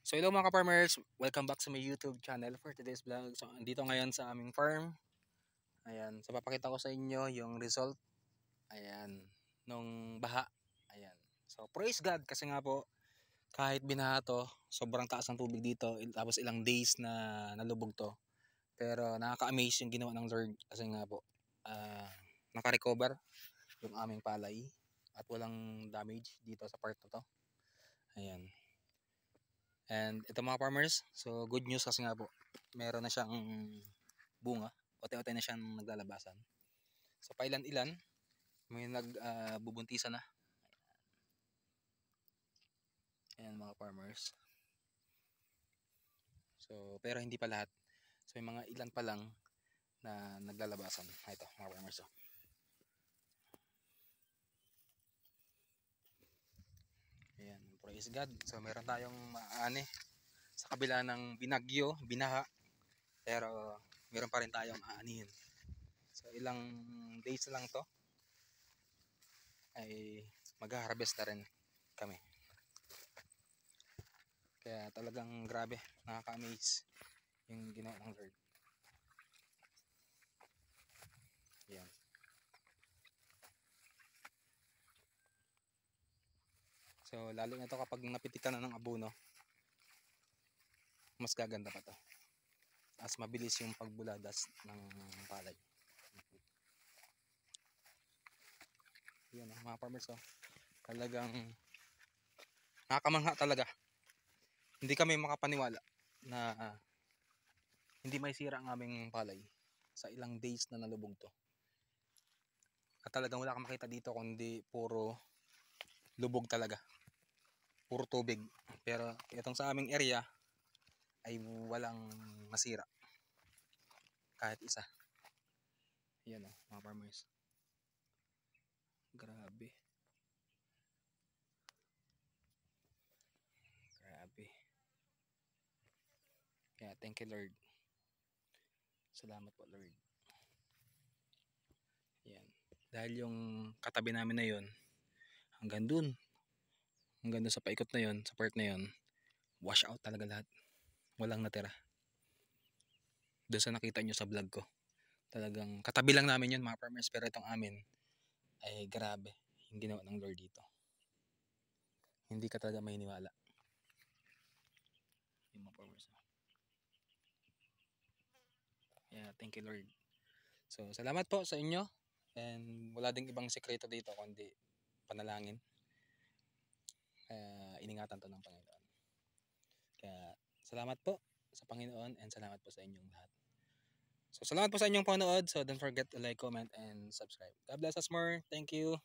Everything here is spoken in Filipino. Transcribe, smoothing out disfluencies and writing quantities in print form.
So hello mga ka-farmers, welcome back sa my YouTube channel for today's vlog. So andito ngayon sa aming farm. Ayan, so papakita ko sa inyo yung result. Ayan, nung baha. Ayan. So praise God kasi nga po kahit binaha to, sobrang taas ng tubig dito, tapos ilang days na nalubog to. Pero nakaka-amaze yung ginawa ng Lord kasi nga po naka-recover yung aming palay at walang damage dito sa part na to. Ayan. And ito mga farmers, so good news kasi nga po, meron na siyang bunga, ote-ote na siyang naglalabasan. So pailan-ilan, may nagbubuntisan na. Ayan mga farmers. So pero hindi pa lahat. So may mga ilan pa lang na naglalabasan. Ito mga farmers. So. Ayan, praise God. So meron tayong maani sa kabila ng binagyo, binaha, pero meron pa rin tayong aanihin. So ilang days lang to ay mag-harvest na rin kami. Kaya talagang grabe, nakaka-amaze yung ginawa ng Lord. Yan. So lalo na to kapag napitikan na ng abono, mas gaganda pa to. As mabilis yung pagbuladas ng palay. Yan mga farmers, oh. Talagang nakakamangha talaga. Hindi kami makapaniwala na hindi may sira ang aming palay sa ilang days na nalubog to. At talagang wala kang makita dito kundi puro lubog talaga. Puro tubig. Pero itong sa aming area ay walang masira. Kahit isa. Yan o, mga farmers. Grabe. Grabe. Kaya thank you Lord. Salamat po Lord. Yan. Dahil yung katabi namin na yun, hanggang dun sa paikot na yun, sa part na yun, wash out talaga lahat. Walang natira. Doon sa nakita nyo sa vlog ko. Talagang katabi lang namin yun mga farmers, pero itong amin ay grabe yung ginawa ng Lord dito. Hindi ka talaga mahiniwala. Yung mga farmers. Yeah, thank you Lord. So salamat po sa inyo. And wala ding ibang sekreto dito kundi panalangin. Iningatan to ng Panginoon. Kaya salamat po sa Panginoon and salamat po sa inyong lahat. So salamat po sa inyong panood. So don't forget to like, comment, and subscribe. God bless us more. Thank you.